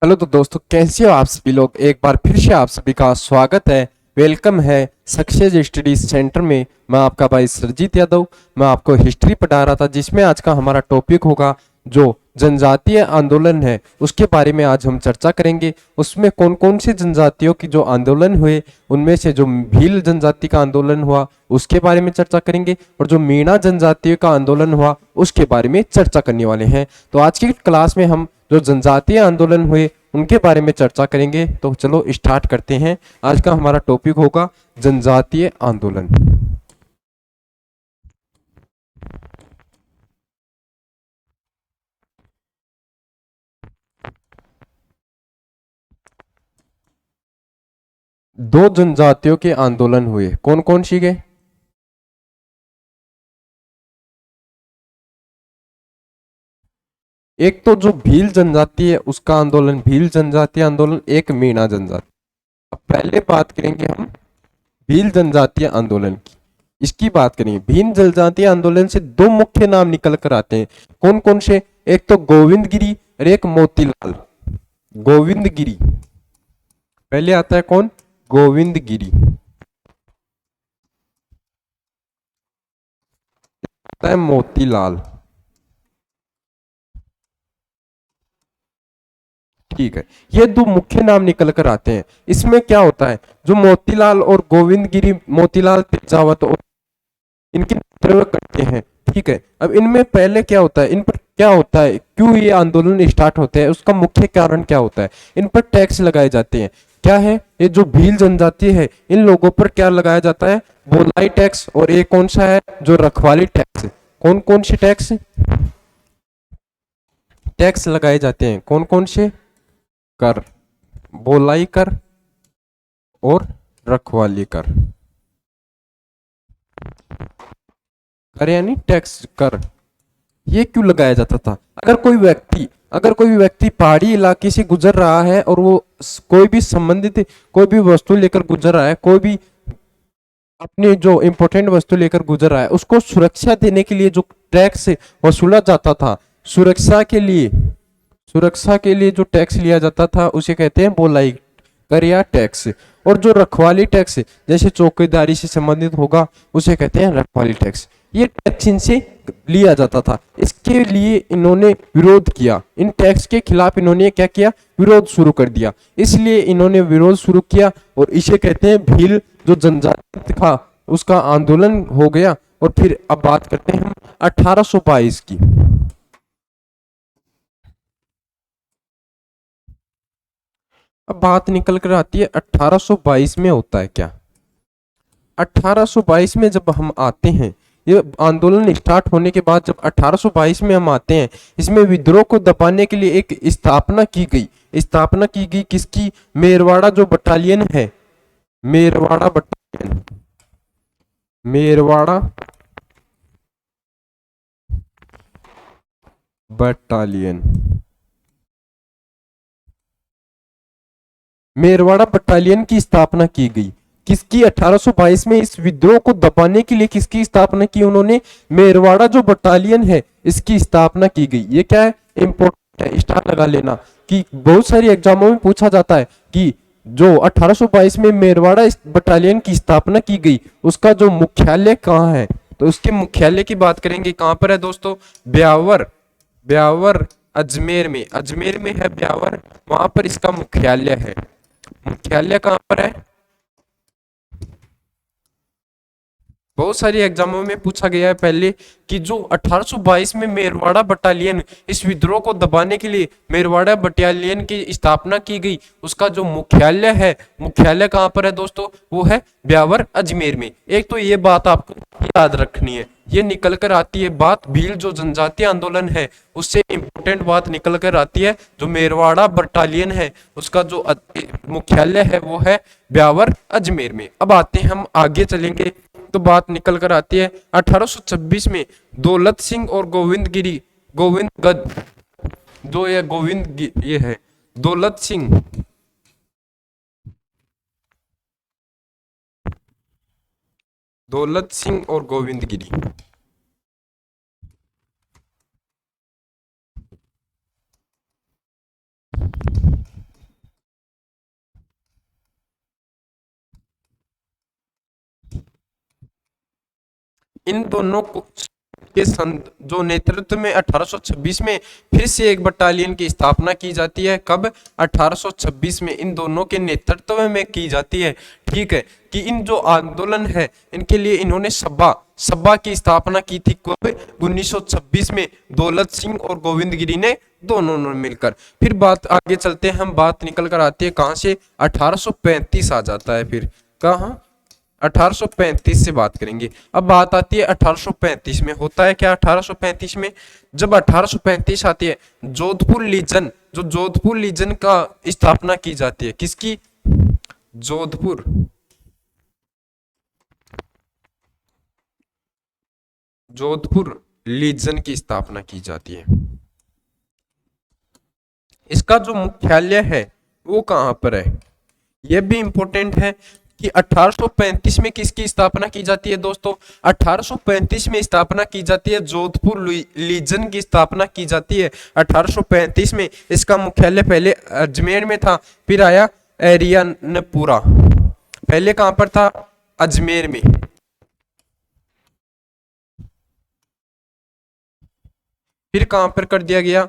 Hello तो दोस्तों, कैसे हो आप सभी लोग। एक बार फिर से आप सभी का स्वागत है। वेलकम है सक्सेस स्टडीज सेंटर में। मैं आपका भाई सरजीत यादव। मैं आपको हिस्ट्री पढ़ा रहा था, जिसमें आज का हमारा टॉपिक होगा जो जनजातीय आंदोलन है, उसके बारे में आज हम चर्चा करेंगे। उसमें कौन कौन सी जनजातियों की जो आंदोलन हुए, उनमें से जो भील जनजाति का आंदोलन हुआ उसके बारे में चर्चा करेंगे, और जो मीणा जनजातियों का आंदोलन हुआ उसके बारे में चर्चा करने वाले हैं। तो आज की क्लास में हम जो जनजातीय आंदोलन हुए उनके बारे में चर्चा करेंगे। तो चलो स्टार्ट करते हैं। आज का हमारा टॉपिक होगा जनजातीय आंदोलन। दो जनजातियों के आंदोलन हुए, कौन कौन सी के? एक तो जो भील जनजाति है उसका आंदोलन, भील जनजातीय आंदोलन, एक मीणा जनजाति। अब पहले बात करेंगे हम भील जनजातीय आंदोलन की। इसकी बात करेंगे। भील जनजातीय आंदोलन से दो मुख्य नाम निकल कर आते हैं। कौन कौन से? एक तो गोविंद गिरी और एक मोतीलाल। गोविंद गिरी पहले आता है, कौन? गोविंद गिरी। आता है मोतीलाल। ठीक है, ये दो मुख्य नाम निकल कर आते हैं। इसमें क्या होता है, जो मोतीलाल और गोविंद गिरी, मोतीलाल तेजावत और इनके नेतृत्व करते हैं। ठीक है, अब इनमें पहले क्या होता है, इन पर क्या होता है, क्यों ये आंदोलन स्टार्ट होते हैं, उसका मुख्य कारण क्या होता है? इन पर टैक्स लगाए जाते हैं। क्या है ये? जो भील जनजाति है इन लोगों पर क्या लगाया जाता है? बोलाई टैक्स। और ये कौन सा है? जो रखवाली टैक्स। कौन कौन से टैक्स? टैक्स लगाए जाते हैं। कौन कौन से? कर, बोलाई कर और रखवाली कर। कर यानी टैक्स, कर। ये क्यों लगाया जाता था? अगर कोई व्यक्ति पहाड़ी इलाके से गुजर रहा है और वो कोई भी संबंधित कोई भी वस्तु लेकर गुजर रहा है, कोई भी अपनी जो इंपॉर्टेंट वस्तु लेकर गुजर रहा है, उसको सुरक्षा देने के लिए जो टैक्स वसूला जाता था, सुरक्षा के लिए सुरक्षा के लिए जो टैक्स लिया जाता था उसे कहते हैं बोलाई कर या टैक्स। और जो रखवाली टैक्स जैसे चौकीदारी से संबंधित होगा उसे कहते हैं रखवाली टैक्स। ये टैक्स इनसे लिया जाता था। इसके लिए इन्होंने विरोध किया। इन टैक्स के खिलाफ इन्होंने क्या किया? विरोध शुरू कर दिया। इसलिए इन्होंने विरोध शुरू किया और इसे कहते हैं भील जो जनजाति था उसका आंदोलन हो गया। और फिर अब बात करते हैं हम 1822 की। अब बात निकल कर आती है 1822 में होता है क्या। 1822 में जब हम आते हैं, ये आंदोलन स्टार्ट होने के बाद जब 1822 में हम आते हैं, इसमें विद्रोह को दबाने के लिए एक स्थापना की गई। स्थापना की गई किसकी? मेरवाड़ा जो बटालियन है, Merwara battalion, Merwara battalion, Merwara battalion की स्थापना की गई। किसकी? 1822 में इस विद्रोह को दबाने के लिए किसकी स्थापना की उन्होंने? मेरवाड़ा जो बटालियन है इसकी स्थापना की गई। ये क्या है? इंपॉर्टेंट है, स्टार लगा लेना कि बहुत सारी एग्जामों में पूछा जाता है कि जो 1822 में मेरवाड़ा बटालियन की स्थापना की गई उसका जो मुख्यालय कहाँ है। तो उसके मुख्यालय की बात करेंगे। कहाँ पर है दोस्तों? ब्यावर। ब्यावर अजमेर में, अजमेर में है ब्यावर, वहां पर इसका मुख्यालय है। मुख्यालय कहाँ पर है? बहुत सारी एग्जामों में पूछा गया है पहले कि जो 1822 में मेरवाड़ा बटालियन, इस विद्रोह को दबाने के लिए मेरवाड़ा बटालियन की स्थापना की गई, उसका जो मुख्यालय है, मुख्यालय कहाँ पर है दोस्तों? वो है ब्यावर अजमेर में। एक तो ये बात आपको याद रखनी है। ये निकल कर आती है बात, भील जो जनजातीय आंदोलन है उससे इंपॉर्टेंट बात निकल कर आती है। जो मेरवाड़ा बटालियन है उसका जो मुख्यालय है वो है ब्यावर अजमेर में। अब आते हैं हम आगे चलेंगे तो बात निकल कर आती है 1826 में दौलत सिंह और गोविंद गिरी, गोविंद गद, जो ये ये है दौलत सिंह, दौलत सिंह और गोविंद गिरी। इन दोनों को के जो नेतृत्व में 1826 में फिर से एक बटालियन की स्थापना की जाती है। कब? 1826 में इन दोनों के नेतृत्व में की जाती है। ठीक है, कि इन जो आंदोलन है इनके लिए इन्होंने सभा सभा की स्थापना की थी। कब? 1926 में दौलत सिंह और गोविंद गिरी ने दोनों ने मिलकर। फिर बात आगे चलते हैं, हम बात निकल कर आती है कहां से? 1835 आ जाता है। फिर कहां? 1835 से बात करेंगे। अब बात आती है 1835 में होता है क्या? 1835 में जब 1835 आती है, जोधपुर लीजन, जो जोधपुर लीजन का स्थापना की जाती है। किसकी? जोधपुर जोधपुर लीजन की स्थापना की जाती है। इसका जो मुख्यालय है वो कहां पर है? यह भी इंपॉर्टेंट है कि 1835 में किसकी स्थापना की जाती है दोस्तों? 1835 में स्थापना की जाती है जोधपुर लीजन की स्थापना की जाती है 1835 में। इसका मुख्यालय पहले अजमेर में था, फिर आया एरियानपुरा। पहले कहां पर था? अजमेर में। फिर कहां पर कर दिया गया?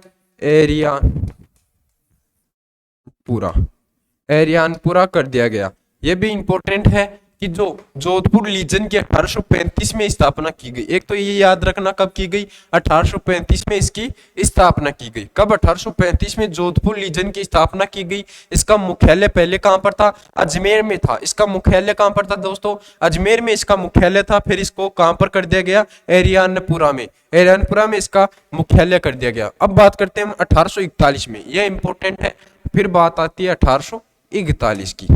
एरियानपुरा कर दिया गया। यह भी इंपॉर्टेंट है कि जो जोधपुर लीजन की 1835 में स्थापना की गई। एक तो ये याद रखना कब की गई? 1835 में इसकी स्थापना की गई। कब? 1835 में जोधपुर लीजन की स्थापना की गई। इसका मुख्यालय पहले कहां पर था? अजमेर में था। इसका मुख्यालय कहां पर था दोस्तों? अजमेर में इसका मुख्यालय था। फिर इसको कहां पर कर दिया गया? एरियानपुरा में। एरियानपुरा में इसका मुख्यालय कर दिया गया। अब बात करते हैं हम 1841 में, यह इंपॉर्टेंट है। फिर बात आती है 1841 की।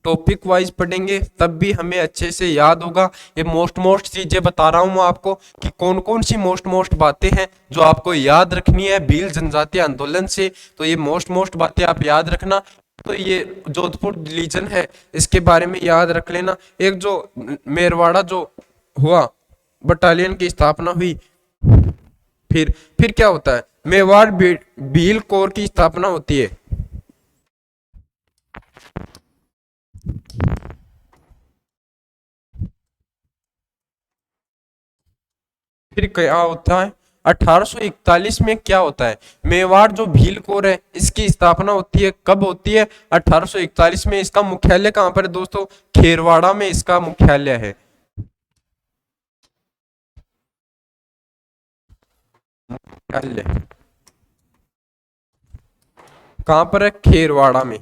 टॉपिक वाइज पढ़ेंगे तब भी हमें अच्छे से याद होगा। ये मोस्ट चीजें बता रहा हूं मैं आपको कि कौन कौन सी मोस्ट बातें हैं जो आपको याद रखनी है भील जनजातीय आंदोलन से। तो ये मोस्ट बातें आप याद रखना। तो ये जोधपुर लीजन है, इसके बारे में याद रख लेना। एक जो मेरवाड़ा जो हुआ, बटालियन की स्थापना हुई। फिर क्या होता है? मेवाड़ भील कोर की स्थापना होती है। फिर क्या होता है? 1841 में क्या होता है? मेवाड़ जो भील कोर है इसकी स्थापना होती है। कब होती है? 1841 में। इसका मुख्यालय कहां पर है दोस्तों? खेरवाड़ा में इसका मुख्यालय है। मुख्यालय कहां पर है? खेरवाड़ा में।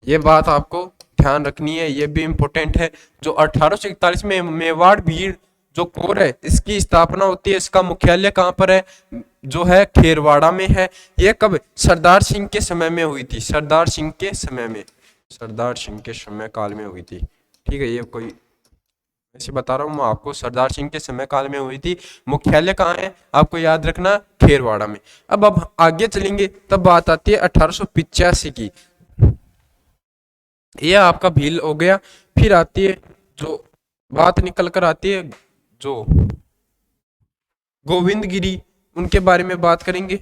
ये बात आपको ध्यान रखनी है, ये भी इंपॉर्टेंट है। जो 1841 में मेवाड़ भीड़ जो कोर है इसकी स्थापना होती है, इसका मुख्यालय कहां पर है? जो है खेरवाड़ा में है। ये कब? सरदार सिंह के समय में हुई थी। सरदार सिंह के समय में, सरदार सिंह के समय काल में हुई थी। ठीक है, ये कोई ऐसे बता रहा हूँ मैं आपको, सरदार सिंह के समय काल में हुई थी। मुख्यालय कहाँ है आपको याद रखना? खेरवाड़ा में। अब आगे चलेंगे तब बात आती है 1885 की। यह आपका भील हो गया। फिर आती है जो बात निकल कर आती है जो गोविंद गिरी, उनके बारे में बात करेंगे।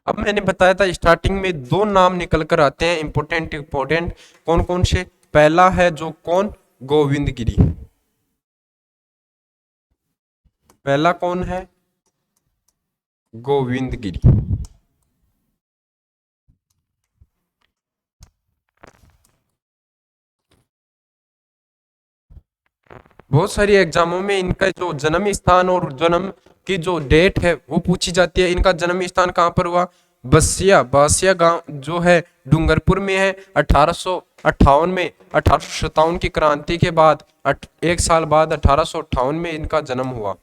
अब मैंने बताया था स्टार्टिंग में दो नाम निकल कर आते हैं इंपॉर्टेंट। कौन कौन से? पहला है जो कौन? गोविंद गिरी। पहला कौन है? गोविंद गिरी। बहुत सारी एग्जामों में इनका जो जन्म स्थान और जन्म की जो डेट है वो पूछी जाती है। इनका जन्म स्थान कहाँ पर हुआ? बासिया गांव जो है डूंगरपुर में है। 1858 में, 1857 की क्रांति के बाद एक साल बाद 1858 में इनका जन्म हुआ।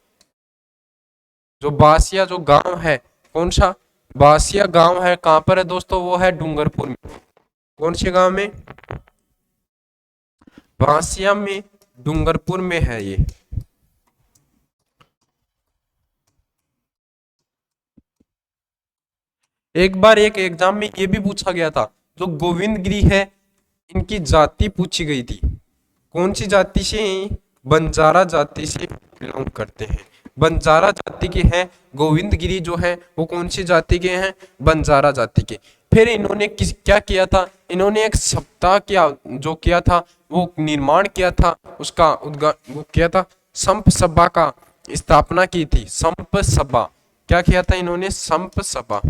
जो बासिया जो गांव है, कौन सा? बासिया गांव है, कहां पर है दोस्तों? वो है डूंगरपुर में। कौन से गांव में? बासिया में, डूंगरपुर में है ये। एक बार एक एग्जाम में ये भी पूछा गया था, जो गोविंद गिरी है इनकी जाति पूछी गई थी। कौन सी जाति से? बंजारा जाति से बिलोंग करते हैं। बंजारा जाति के हैं गोविंद गिरी जो है वो कौन सी जाति के हैं? बंजारा जाति के। फिर इन्होंने क्या किया था? इन्होंने एक सप्ताह जो किया था वो निर्माण किया था, उसका वो किया था, संप सभा का स्थापना की थी। संप सभा क्या किया था इन्होंने? संप सभा।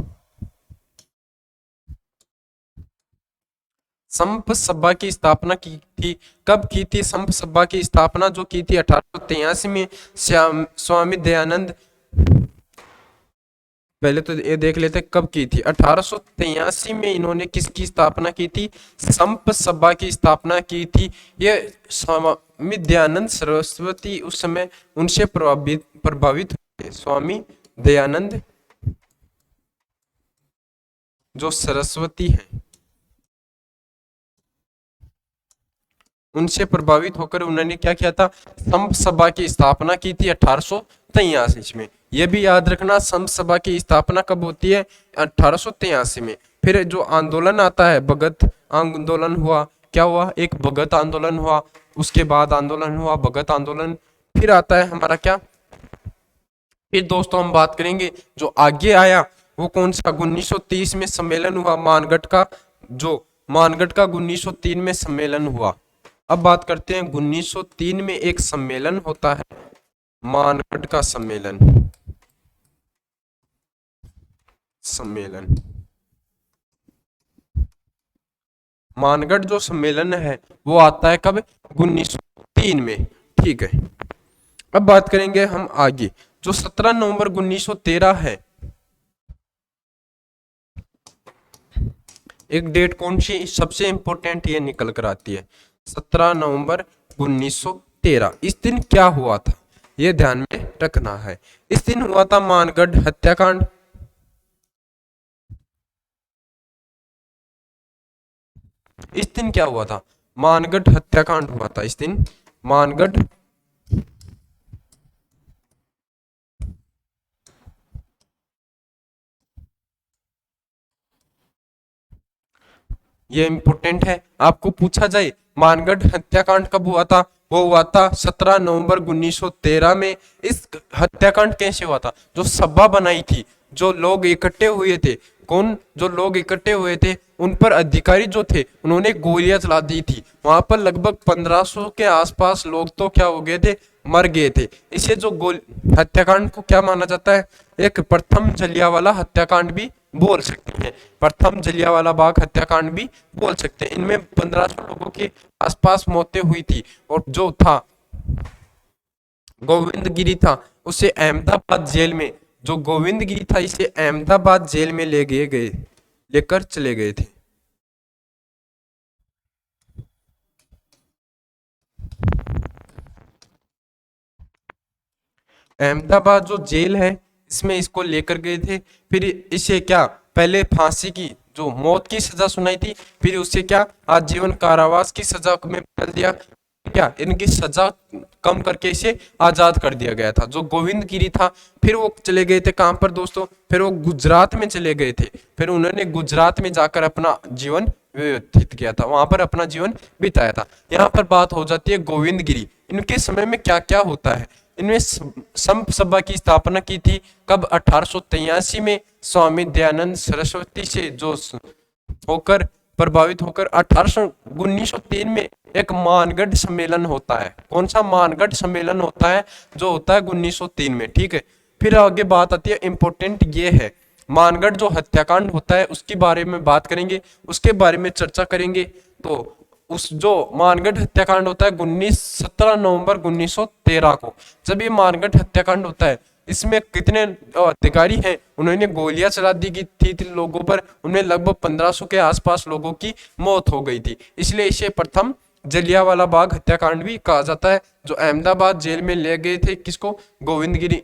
संप सभा की स्थापना की थी। कब की थी संप सभा की स्थापना? जो की थी 1883 में। स्वामी दयानंद, पहले तो ये देख लेते कब की थी। 1883 में इन्होंने किसकी स्थापना की थी? संप सभा की स्थापना की थी। ये स्वामी दयानंद सरस्वती उस समय उनसे प्रभावित हुए। स्वामी दयानंद जो सरस्वती हैं उनसे प्रभावित होकर उन्होंने क्या किया था? संप सभा की स्थापना की थी 1883 में। यह भी याद रखना, संप सभा की स्थापना कब होती है? 1883 में। फिर जो आंदोलन आता है, भगत आंदोलन हुआ। क्या हुआ? एक भगत आंदोलन हुआ, उसके बाद आंदोलन हुआ भगत आंदोलन। फिर आता है हमारा क्या? फिर दोस्तों हम बात करेंगे जो आगे आया वो कौन सा? 1930 में सम्मेलन हुआ मानगढ़ का। जो मानगढ़ का 1903 में सम्मेलन हुआ। अब बात करते हैं 1903 में एक सम्मेलन होता है, मानगढ़ का सम्मेलन। मानगढ़ जो सम्मेलन है वो आता है कब? 1903 में। ठीक है। अब बात करेंगे हम आगे, जो 17 नवंबर 1913 है, एक डेट कौन सी सबसे इंपॉर्टेंट ये निकल कर आती है? 17 नवंबर 1913। इस दिन क्या हुआ था ये ध्यान में रखना है। इस दिन हुआ था मानगढ़ हत्याकांड। इस दिन क्या हुआ था? मानगढ़ हत्याकांड हुआ था इस दिन। मानगढ़ ये इंपॉर्टेंट है, आपको पूछा जाए मानगढ़ हत्याकांड कब हुआ था? वो हुआ था 17 नवंबर 1913 में। इस हत्याकांड कैसे हुआ था? जो सभा बनाई थी, जो लोग इकट्ठे हुए थे, कौन? जो लोग इकट्ठे हुए थे उन पर अधिकारी जो थे उन्होंने गोलियां चला दी थी। वहां पर लगभग 1500 के आसपास लोग तो क्या हो गए थे? मर गए थे। इसे जो गोल हत्याकांड को क्या माना जाता है? एक प्रथम जलियांवाला हत्याकांड भी बोल सकते हैं। प्रथम जलियांवाला बाग हत्याकांड भी बोल सकते हैं। इनमें 1500 लोगों के आसपास मौतें हुई थी। और जो था गोविंद गिरी था उसे अहमदाबाद जेल में, जो गोविंद गिरी था इसे अहमदाबाद जेल में लेकर चले गए थे। अहमदाबाद जो जेल है इसमें इसको लेकर गए थे। फिर इसे क्या, पहले फांसी की जो मौत की सजा सुनाई थी, फिर उसे क्या आजीवन कारावास की सजा में बदल दिया। क्या इनकी सजा कम करके इसे आजाद कर दिया गया था। जो गोविंद गिरी था फिर वो चले गए थे कहां पर दोस्तों? फिर वो गुजरात में चले गए थे। फिर उन्होंने गुजरात में जाकर अपना जीवन व्यतीत किया था, वहां पर अपना जीवन बिताया था। यहाँ पर बात हो जाती है गोविंद गिरी, इनके समय में क्या क्या होता है। इनमें संप सभा की स्थापना की थी कब? 1883 में स्वामी दयानंद सरस्वती से जो होकर प्रभावित होकर 1903 में एक मानगढ़ सम्मेलन होता है। कौन सा मानगढ़ सम्मेलन होता है? जो होता है 1903 में। ठीक है। फिर आगे बात आती है, इंपॉर्टेंट ये है मानगढ़ जो हत्याकांड होता है उसके बारे में बात करेंगे, उसके बारे में चर्चा करेंगे। तो उस जो मानगढ़ हत्याकांड होता है 17 नवंबर 1913 को, जब ये मानगढ़ हत्याकांड होता है इसमें कितने अधिकारी हैं उन्होंने गोलियां चला दी थी लोगों पर। उनमें लगभग 1500 के आसपास लोगों की मौत हो गई थी। इसलिए इसे प्रथम जलियांवाला बाग हत्याकांड भी कहा जाता है। जो अहमदाबाद जेल में ले गए थे किसको? गोविंद गिरी,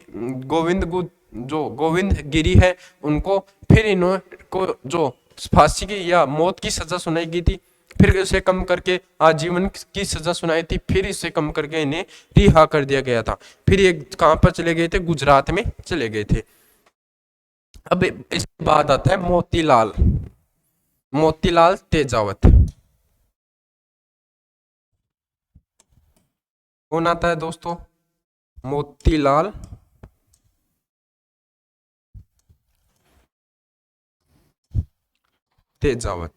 जो गोविंद गिरी है उनको। फिर इन्होंने को जो फांसी की या मौत की सजा सुनाई गई थी, फिर इसे कम करके आजीवन की सजा सुनाई थी, फिर इसे कम करके इन्हें रिहा कर दिया गया था। फिर ये कहां पर चले गए थे? गुजरात में चले गए थे। अब इसके बाद आता है मोतीलाल, मोतीलाल तेजावत। कौन आता है दोस्तों? मोतीलाल तेजावत।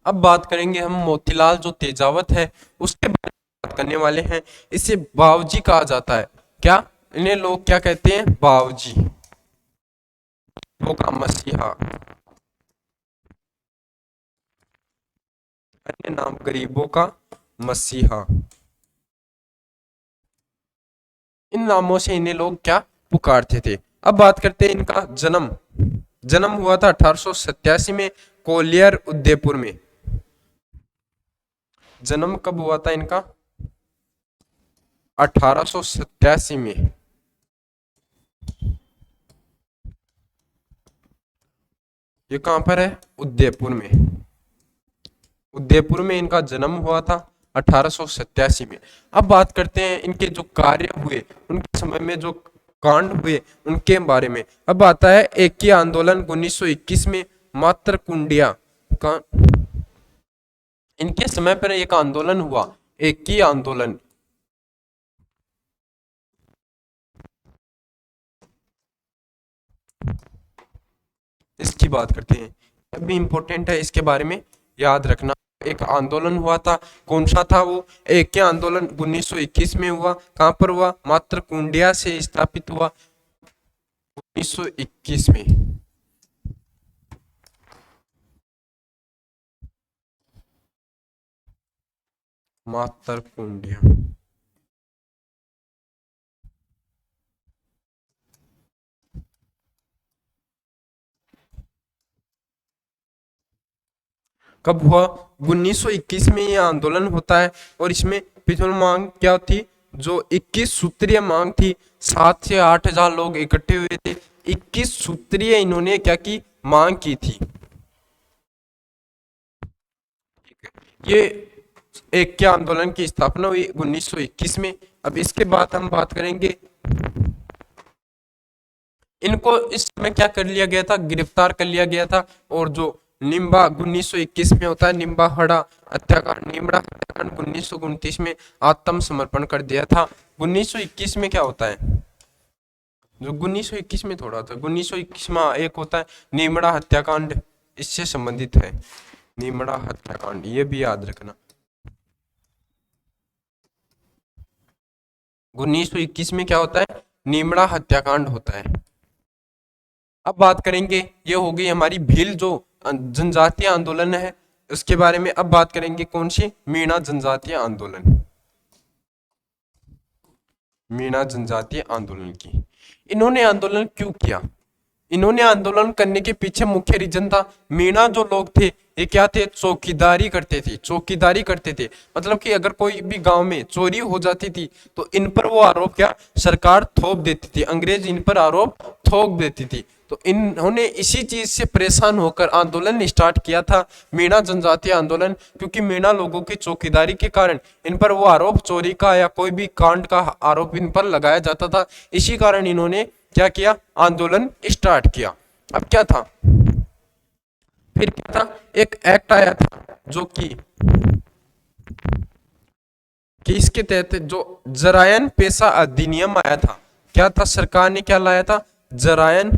अब बात करेंगे हम मोतीलाल जो तेजावत है उसके बारे में बात करने वाले हैं। इसे बावजी कहा जाता है। क्या इन्हें लोग क्या कहते हैं? बावजी, वो का मसीहा, अन्य नाम गरीबों का मसीहा। इन नामों से इन्हें लोग क्या पुकारते थे। अब बात करते हैं इनका जन्म। जन्म हुआ था 1887 में कोलियर उदयपुर में। जन्म कब हुआ था इनका? 1887 में। ये कहां पर है? उदयपुर में। उदयपुर में इनका जन्म हुआ था 1887 में। अब बात करते हैं इनके जो कार्य हुए, उनके समय में जो कांड हुए उनके बारे में। अब आता है एक ही आंदोलन 1921 में मात्र कुंडिया का। इनके समय पर एक आंदोलन हुआ, एक ही आंदोलन। इसकी बात करते हैं, अभी इंपॉर्टेंट है, इसके बारे में याद रखना। एक आंदोलन हुआ था, कौन सा था वो? एक ही आंदोलन 1921 में हुआ। कहां पर हुआ? मात्र कुंडिया से स्थापित हुआ 1921 में। मातर कुंडिया। कब हुआ? 1921 में ये आंदोलन होता है। और इसमें प्रथम मांग क्या थी? जो 21 सूत्रीय मांग थी, 7 से 8 हजार लोग इकट्ठे हुए थे। 21 सूत्रीय इन्होंने क्या की? मांग की थी। ये एक क्या आंदोलन की स्थापना हुई 1921 में। अब इसके बाद हम बात करेंगे, इनको इस समय क्या कर लिया गया था? गिरफ्तार कर लिया गया था। और जो निम्बा 1921 में होता है, निम्बा हड़ा हत्याकांड, निम्बड़ा हत्याकांड 1929 में आत्मसमर्पण कर दिया था। 1921 में क्या होता है? जो 1921 में थोड़ा था, 1921 में एक होता है निम्बड़ा हत्याकांड, इससे संबंधित है निम्बड़ा हत्याकांड, ये भी याद रखना। 1921 में क्या होता है? निम्बड़ा हत्याकांड होता है। अब बात करेंगे, ये हो गई हमारी भील जो जनजातीय आंदोलन है उसके बारे में। अब बात करेंगे कौन सी? मीणा जनजातीय आंदोलन। मीणा जनजातीय आंदोलन की। इन्होंने आंदोलन क्यों किया? इन्होंने आंदोलन करने के पीछे मुख्य रीजन था, मीणा जो लोग थे ये क्या थे? चौकीदारी करते थे। चौकीदारी करते थे मतलब कि अगर कोई भी गांव में चोरी हो जाती थी तो इन पर वो आरोप क्या? सरकार थोप देती थी, अंग्रेज इन पर आरोप थोप देती थी। तो इन्होंने इसी चीज से परेशान होकर आंदोलन स्टार्ट किया था, मीणा जनजातीय आंदोलन। क्योंकि मीणा लोगों की चौकीदारी के कारण इन पर वो आरोप, चोरी का या कोई भी कांड का आरोप इन पर लगाया जाता था। इसी कारण इन्होंने क्या किया? आंदोलन स्टार्ट किया। अब क्या था? फिर क्या था? एक एक्ट आया था जो कि इसके तहत जो जरायन पेशा अधिनियम आया था। क्या था? सरकार ने क्या लाया था? जरायन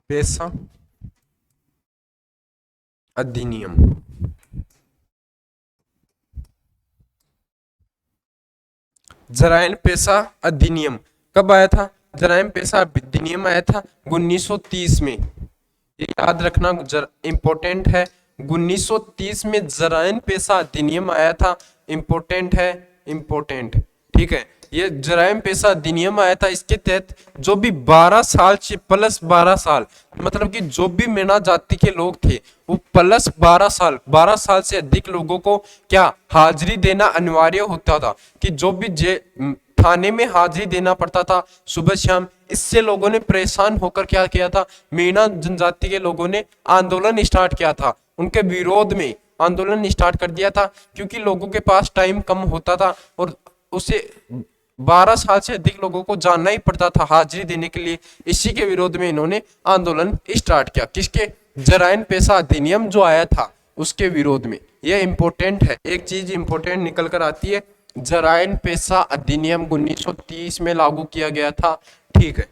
पेशा अधिनियम। जरायन पेशा अधिनियम कब आया था? जरायन पेशा अधिनियम आया था 1930 में। ये याद रखना, इंपॉर्टेंट है। 1930 में जरायन पेशा अधिनियम आया था, इंपॉर्टेंट है, इंपॉर्टेंट। ठीक है, ये जरायम पेशा अधिनियम आया था। इसके तहत जो भी 12 साल से प्लस 12 साल, मतलब कि जो भी मीणा जाति के लोग थे वो प्लस 12 साल, 12 साल से अधिक लोगों को क्या हाजिरी देना अनिवार्य होता था। कि जो भी थाने में हाजिरी देना पड़ता था सुबह शाम। इससे लोगों ने परेशान होकर क्या किया था? मीणा जनजाति के लोगों ने आंदोलन स्टार्ट किया था, उनके विरोध में आंदोलन स्टार्ट कर दिया था। क्योंकि लोगों के पास टाइम कम होता था और उसे 12 साल से अधिक लोगों को जानना ही पड़ता था हाजिरी देने के लिए। इसी के विरोध में इन्होंने आंदोलन स्टार्ट किया। किसके? जराइन पेशा अधिनियम जो आया था उसके विरोध में। यह इंपॉर्टेंट है, एक चीज इंपॉर्टेंट निकल कर आती है, जराइन पेशा अधिनियम 1930 में लागू किया गया था। ठीक है,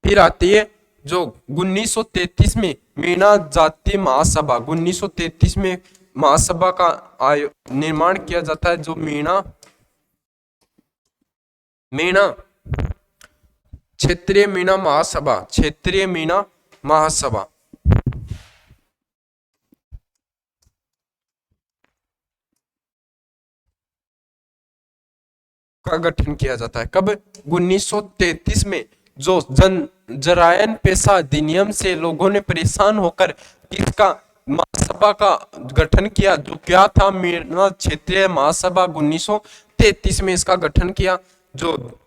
फिर आती है जो 1933 में मीणा जाति महासभा, 1933 में महासभा का निर्माण किया जाता है, जो मीणा क्षेत्रीय मीणा महासभा, क्षेत्रीय मीणा महासभा का गठन किया जाता है। कब? 1933 में। जो जरायन पेशा अधिनियम से लोगों ने परेशान होकर किसका महासभा का गठन किया, जो क्या था, मीणा क्षेत्रीय महासभा, 1933 में इसका गठन किया। जो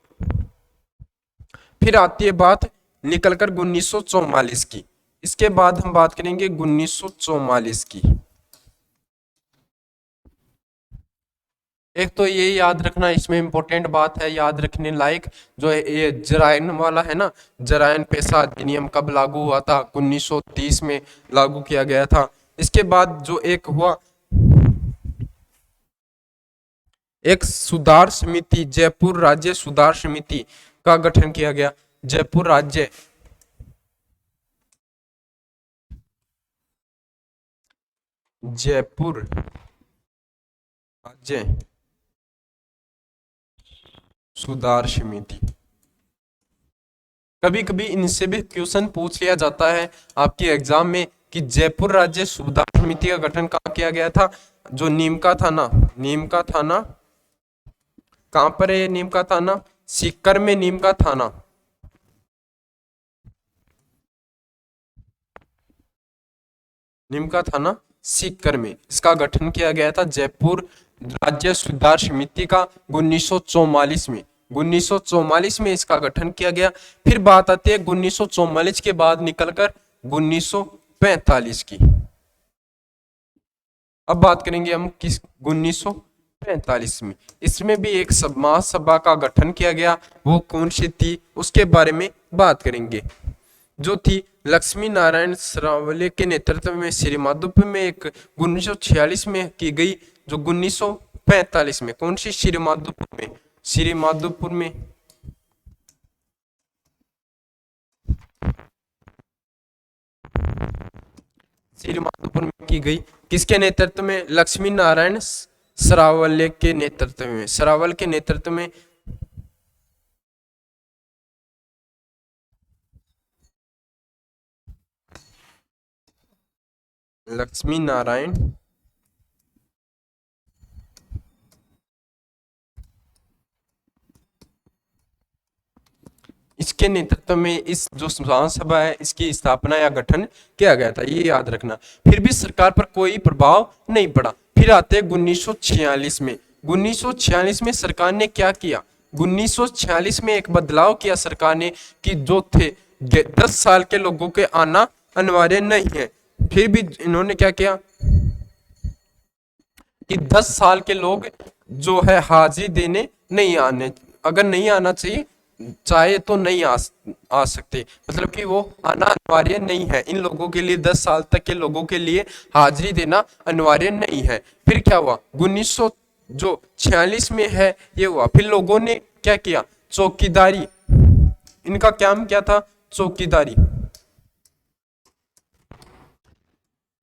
फिर आती है बात निकलकर 1944 की। इसके बाद हम बात करेंगे 1944 की। एक तो ये याद रखना, इसमें इंपॉर्टेंट बात है याद रखने लायक, जो ये जराइन वाला है ना, जराइन पेशा अधिनियम कब लागू हुआ था? 1930 में लागू किया गया था। इसके बाद जो एक हुआ, एक सुधार समिति, जयपुर राज्य सुधार समिति का गठन किया गया। जयपुर राज्य सुधार समिति। कभी कभी इनसे भी क्वेश्चन पूछ लिया जाता है आपके एग्जाम में कि जयपुर राज्य सुधार समिति का गठन कहाँ किया गया था? जो नीम का थाना, कहां पर है नीम का थाना? सीकर में नीम का थाना। नीम का थाना सीकर में इसका गठन किया गया था, जयपुर राज्य सुधार समिति का 1944 में। 1944 में इसका गठन किया गया। फिर बात आती है 1944 के बाद निकलकर 1945 की। अब बात करेंगे हम किस 1945 में। इसमें भी एक महासभा का गठन किया गया, वो कौन सी थी उसके बारे में बात करेंगे। जो थी लक्ष्मी नारायण सरावले के नेतृत्व में श्री माधोपुर में एक 1946 में की गई, जो 1945 में कौन सी? श्री माधोपुर में, श्री माधोपुर में श्री माधोपुर में की गई। किसके नेतृत्व में? लक्ष्मी नारायण सरावले के नेतृत्व में, सरावल के नेतृत्व में। लक्ष्मी नारायण इसके नेतृत्व में इस जो महासभा है इसकी स्थापना या गठन किया गया था, ये याद रखना। फिर भी सरकार पर कोई प्रभाव नहीं पड़ा। फिर आते हैं 1946 में। 1946 में सरकार ने क्या किया? 1946 में एक बदलाव किया सरकार ने कि जो थे 10 साल के लोगों के आना अनिवार्य नहीं है। फिर भी इन्होंने क्या किया कि 10 साल के लोग जो है हाजिरी देने नहीं आने, अगर नहीं आना चाहिए, चाहे तो नहीं आ सकते, मतलब कि वो आना अनिवार्य नहीं है। इन लोगों के लिए 10 साल तक के लोगों के लिए हाजिरी देना अनिवार्य नहीं है। फिर क्या हुआ? 1946 में है ये हुआ। फिर लोगों ने क्या किया? चौकीदारी, इनका काम क्या था? चौकीदारी।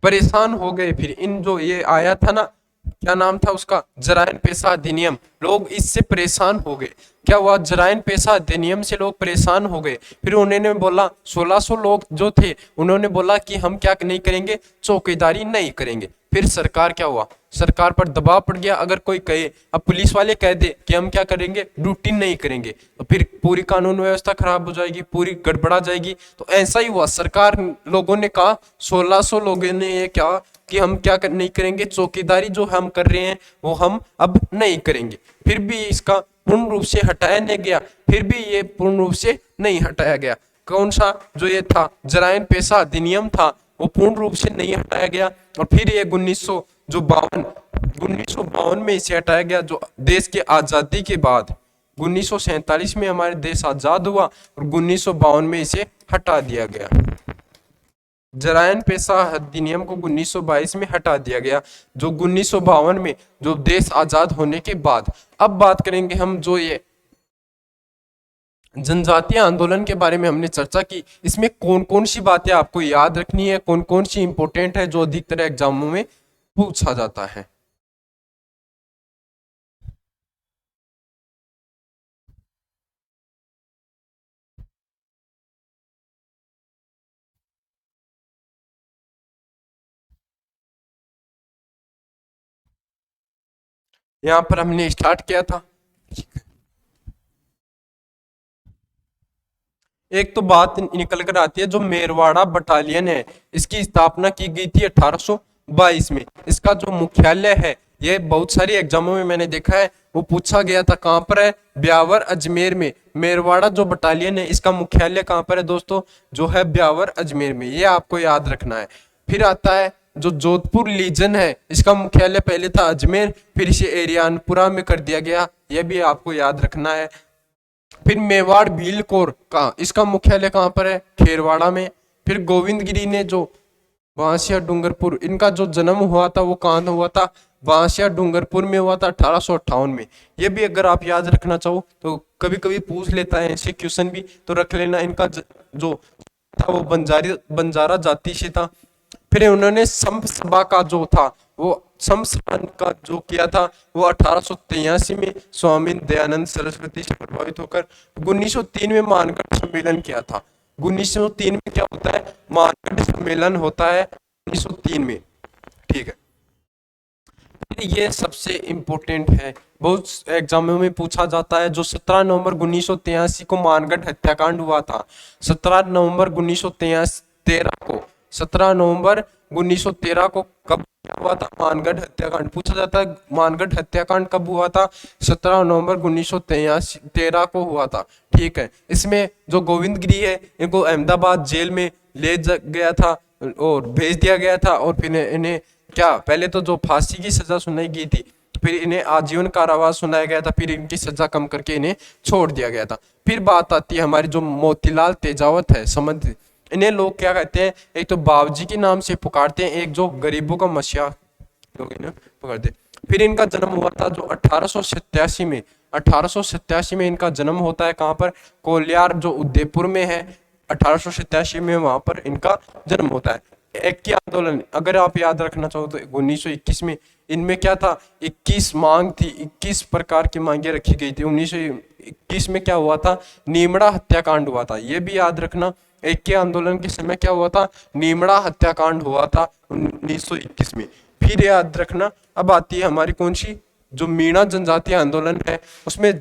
परेशान हो गए फिर इन जो ये आया था ना, क्या नाम था उसका? जराइन पेशा अधिनियम। लोग इससे परेशान हो गए। क्या हुआ? जराइन पेशा अधिनियम से लोग परेशान हो गए। फिर उन्होंने बोला, 1600 लोग जो थे उन्होंने बोला कि हम क्या नहीं करेंगे? चौकीदारी नहीं करेंगे। फिर सरकार क्या हुआ? सरकार पर दबाव पड़ गया। अगर कोई कहे, अब पुलिस वाले कह दे कि हम क्या करेंगे? ड्यूटी नहीं करेंगे, तो फिर पूरी कानून व्यवस्था खराब हो जाएगी, पूरी गड़बड़ा जाएगी। तो ऐसा ही हुआ, सरकार लोगों ने कहा, 1600 लोगों ने ये क्या कि हम क्या नहीं करेंगे? चौकीदारी जो हम कर रहे हैं वो हम अब नहीं करेंगे। फिर भी इसका पूर्ण रूप से हटाया नहीं गया। फिर भी ये पूर्ण रूप से नहीं हटाया गया। कौन सा? जो ये था जराइन पेशा अधिनियम था, वो पूर्ण रूप से नहीं हटाया गया। और फिर ये 1952 में इसे हटाया गया, जो देश के आजादी के बाद 1947 में हमारे देश आजाद हुआ और 1952 में इसे हटा दिया गया। जरायन पेशा अधिनियम को 1922 में हटा दिया गया, जो 1952 में, जो देश आजाद होने के बाद। अब बात करेंगे हम जो ये जनजातीय आंदोलन के बारे में हमने चर्चा की, इसमें कौन कौन सी बातें आपको याद रखनी है, कौन कौन सी इंपॉर्टेंट है जो अधिकतर एग्जामों में पूछा जाता है। यहाँ पर हमने स्टार्ट किया था। एक तो बात निकल कर आती है, जो मेरवाड़ा बटालियन है, इसकी स्थापना की गई थी 1822 में। इसका जो मुख्यालय है, ये बहुत सारी एग्जामों में मैंने देखा है वो पूछा गया था, कहाँ पर है, ब्यावर अजमेर में। मेरवाड़ा जो बटालियन है इसका मुख्यालय कहाँ पर है दोस्तों, जो है ब्यावर अजमेर में, ये आपको याद रखना है। फिर आता है जो जोधपुर लीजन है, इसका मुख्यालय पहले था अजमेर, फिर इसे एरियानपुरा में कर दिया गया, यह भी आपको याद रखना है। फिर मेवाड़ भील कोर का, इसका मुख्यालय कहाँ पर है, खेरवाड़ा में। फिर गोविंदगिरी ने जो बांसिया डूंगरपुर, इनका जो जन्म हुआ था वो कहाँ हुआ था, बांसिया डूंगरपुर में हुआ था 1858 में। ये भी अगर आप याद रखना चाहो तो कभी कभी पूछ लेता है ऐसे क्वेश्चन भी, तो रख लेना। इनका जो था वो बंजारा जाति से था। फिर उन्होंने संप सभा का जो था, वो संप सभा का जो किया था वो 1883 में स्वामी दयानंद सरस्वती से प्रभावित होकर 1903 में मानगढ़ सम्मेलन किया था। 1903 में क्या होता है, मानगढ़ सम्मेलन होता है 1903 में, ठीक है। ये सबसे इम्पोर्टेंट है, बहुत एग्जामों में पूछा जाता है, जो 17 नवंबर 1983 को मानगढ़ हत्याकांड हुआ था। 17 नवंबर 1913 को, 17 नवंबर 1913 को कब हुआ था मानगढ़ हत्याकांड, पूछा जाता है मानगढ़ हत्याकांड कब हुआ था, 17 नवंबर 1913 को हुआ था, ठीक है। इसमें जो गोविंदगिरी है, इनको अहमदाबाद जेल में ले गया था और भेज दिया गया था, और फिर इन्हें क्या, पहले तो जो फांसी की सजा सुनाई गई थी, फिर इन्हें आजीवन कारावास सुनाया गया था, फिर इनकी सजा कम करके इन्हें छोड़ दिया गया था। फिर बात आती है हमारी जो मोतीलाल तेजावत है, समझ, इन्हें लोग क्या कहते हैं, एक तो बाबूजी के नाम से पुकारते हैं, एक जो गरीबों का मसीहा लोग इन्हें पुकारते। फिर इनका जन्म हुआ था जो 1887 में, 1887 में इनका जन्म होता है, कहाँ पर, कोलियार जो उदयपुर में है, 1887 में वहां पर इनका जन्म होता है। एक की आंदोलन अगर आप याद रखना चाहो तो 1921 में इनमें क्या था, 21 मांग थी, 21 प्रकार की मांगे रखी गई थी। 1921 में क्या हुआ था, नीमड़ा हत्याकांड हुआ था, ये भी याद रखना। एक के आंदोलन के समय क्या हुआ था, नीमड़ा हत्याकांड हुआ था 1921 में। फिर याद रखना, अब आती है हमारी कौन सी, जो मीणा जनजातीय आंदोलन है, उसमें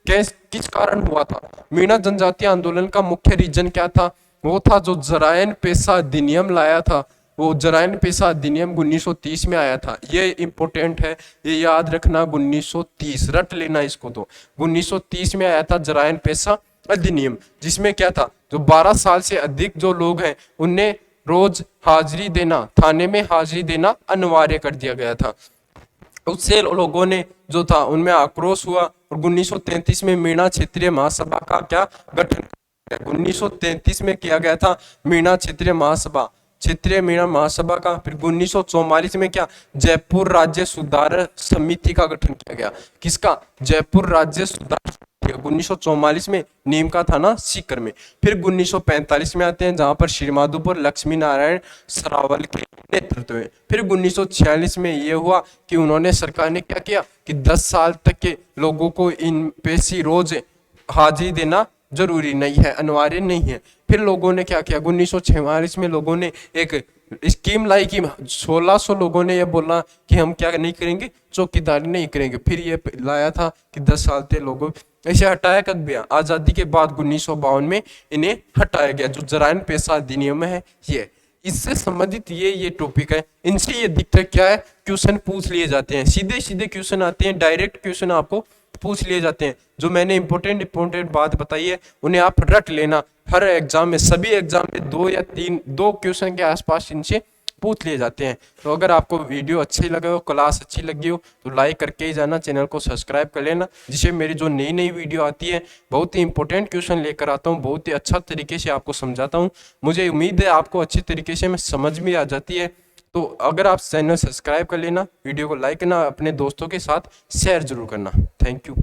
किस कारण हुआ था। मीणा जनजातीय आंदोलन का मुख्य रीजन क्या था, वो था जो जरायन पेशा अधिनियम लाया था, वो जरायन पेशा अधिनियम 1930 में आया था। ये इंपॉर्टेंट है, ये याद रखना, 1930 रट लेना इसको। तो 1930 में आया था जरायन पेशा अधिनियम, जिसमें क्या था, जो 12 साल से अधिक जो लोग हैं उन्हें रोज हाजिरी देना, थाने में हाजिरी देना अनिवार्य कर दिया गया था। उससे लोगों ने जो था उनमें आक्रोश हुआ, और 1933 में मीणा क्षेत्रीय महासभा का क्या गठन, 1933 में किया गया था मीणा क्षेत्रीय महासभा, क्षेत्रीय मीणा महासभा का। फिर 1944 में क्या, जयपुर राज्य सुधार समिति का गठन किया गया। किसका, जयपुर राज्य सुधार 1944 में, नीम का था ना सीकर में। फिर 1945 में आते हैं, जहां पर श्रीमाधोपुर लक्ष्मी नारायण सरावल के नेतृत्व में। फिर 1946 में यह हुआ कि उन्होंने, सरकार ने क्या किया कि 10 साल तक के लोगों को इन पेशी रोज हाजिरी देना जरूरी नहीं है, अनिवार्य नहीं है। फिर लोगों ने क्या किया, 1946 में लोगों ने एक स्कीम लाई कि 1600 लोगों ने ये बोला कि हम क्या नहीं करेंगे, चौकीदारी नहीं करेंगे। फिर ये लाया था कि 10 साल थे लोगों, ऐसे हटाया कब गया, आजादी के बाद 1952 में इन्हें हटाया गया, जो जरायन पेशा अधिनियम है। ये इससे संबंधित ये टॉपिक है, इनसे ये दिक्कत क्या है, क्वेश्चन पूछ लिए जाते हैं, सीधे सीधे क्वेश्चन आते हैं, डायरेक्ट क्वेश्चन आपको पूछ लिए जाते हैं। जो मैंने इंपॉर्टेंट बात बताई है उन्हें आप रट लेना, हर एग्जाम में, सभी एग्जाम में 2 या 3 क्वेश्चन के आसपास इनसे पूछ लिए जाते हैं। तो अगर आपको वीडियो अच्छी लगे हो, क्लास अच्छी लगी हो, तो लाइक करके ही जाना, चैनल को सब्सक्राइब कर लेना, जिससे मेरी जो नई नई वीडियो आती है बहुत ही इंपॉर्टेंट क्वेश्चन लेकर आता हूँ, बहुत ही अच्छा तरीके से आपको समझाता हूँ। मुझे उम्मीद है आपको अच्छी तरीके से मैं समझ में आ जाती है। तो अगर आप चैनल सब्सक्राइब कर लेना, वीडियो को लाइक करना, अपने दोस्तों के साथ शेयर जरूर करना। Thank you.